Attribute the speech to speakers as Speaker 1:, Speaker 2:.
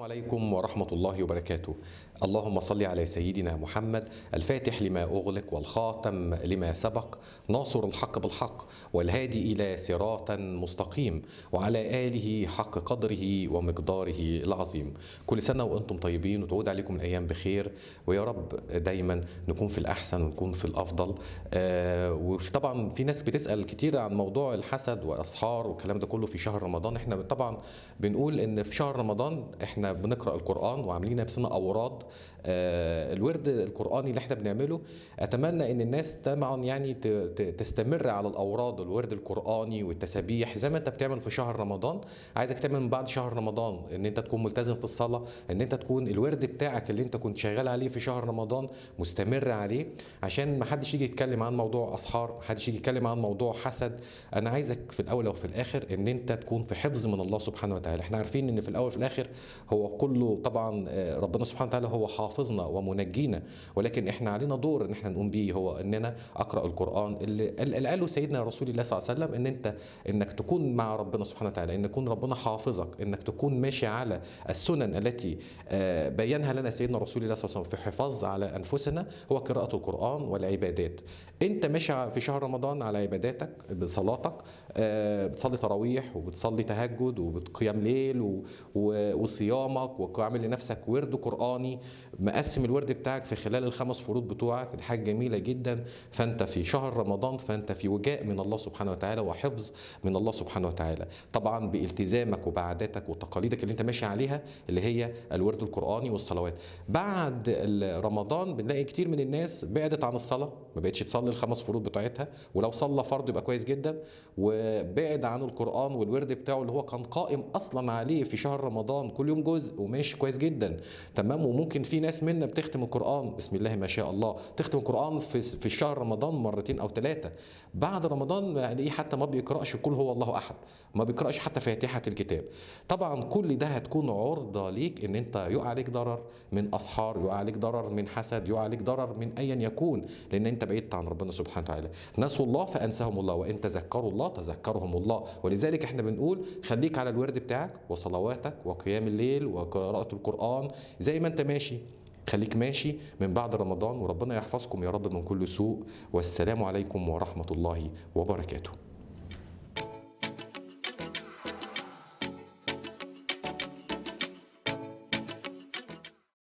Speaker 1: عليكم ورحمة الله وبركاته. اللهم صل على سيدنا محمد الفاتح لما أغلق والخاتم لما سبق، ناصر الحق بالحق والهادي إلى صراط مستقيم، وعلى آله حق قدره ومقداره العظيم. كل سنة وأنتم طيبين وتعود عليكم الأيام بخير، ويا رب دايما نكون في الأحسن ونكون في الأفضل. وطبعا في ناس بتسأل كتير عن موضوع الحسد وأسحار والكلام ده كله في شهر رمضان. احنا طبعا بنقول ان في شهر رمضان احنا بنقرأ القرآن وعاملين نفسنا أوراد. الورد القرآني اللي احنا بنعمله، أتمنى ان الناس طبعا يعني تستمر على الأوراد والورد القرآني والتسابيح زي ما انت بتعمل في شهر رمضان. عايزك تعمل من بعد شهر رمضان ان انت تكون ملتزم في الصلاة، ان انت تكون الورد بتاعك اللي انت كنت شغال عليه في شهر رمضان مستمر عليه، عشان ما حدش يجي يتكلم عن موضوع أسحار، ما حدش يجي يتكلم عن موضوع حسد. انا عايزك في الاول وفي الاخر ان انت تكون في حفظ من الله سبحانه وتعالى. احنا عارفين ان في الاول وفي الاخر هو كله طبعا ربنا سبحانه وتعالى هو حافظنا ومنجينا، ولكن احنا علينا دور ان احنا نقوم بيه، هو اننا اقرا القران اللي قاله سيدنا رسول الله صلى الله عليه وسلم، ان انك تكون مع ربنا سبحانه وتعالى، ان يكون ربنا حافظك، انك تكون ماشي على السنن التي بينها لنا سيدنا رسول الله صلى الله عليه وسلم في حفاظ على انفسنا، هو قراءه القران والعبادات. انت ماشي في شهر رمضان على عباداتك بصلاتك، بتصلي تراويح وبتصلي تهجد وبتقيام ليل وصيامك، وعامل لنفسك ورد قرآني، مقسم الورد بتاعك في خلال الخمس فروض بتوعك. دي حاجة جميلة جدا. فانت في شهر رمضان فانت في وجاء من الله سبحانه وتعالى وحفظ من الله سبحانه وتعالى، طبعا بالتزامك وبعاداتك وتقاليدك اللي انت ماشي عليها، اللي هي الورد القرآني والصلوات. بعد رمضان بنلاقي كتير من الناس بعدت عن الصلاة، ما بقتش تصلي الخمس فروض بتاعتها، ولو صلى فرض يبقى كويس جدا، وبعد عن القرآن والورد بتاعه اللي هو كان قائم أصلا عليه في شهر رمضان كل يوم جزء وماشي كويس جدا. تمام. وممكن في ناس منا بتختم القرآن بسم الله ما شاء الله، تختم القرآن في الشهر رمضان مرتين أو ثلاثة. بعد رمضان يعني حتى ما بيقرأش قل هو الله أحد، ما بيقرأش حتى فاتحة الكتاب. طبعا كل ده هتكون عرضة ليك ان انت يقع عليك ضرر من أسحار، يقع عليك ضرر من حسد، يقع عليك ضرر من أيا يكون، لأن انت بعدت عن ربنا سبحانه وتعالى. نسوا الله فأنساهم الله، وإن تذكروا الله تذكرهم الله. ولذلك احنا بنقول خليك على الورد بتاعك وصلواتك وقيام الليل وقراءة القرآن زي ما انت ماشي، خليك ماشي من بعد رمضان، وربنا يحفظكم يا رب من كل سوء. والسلام عليكم ورحمة الله وبركاته.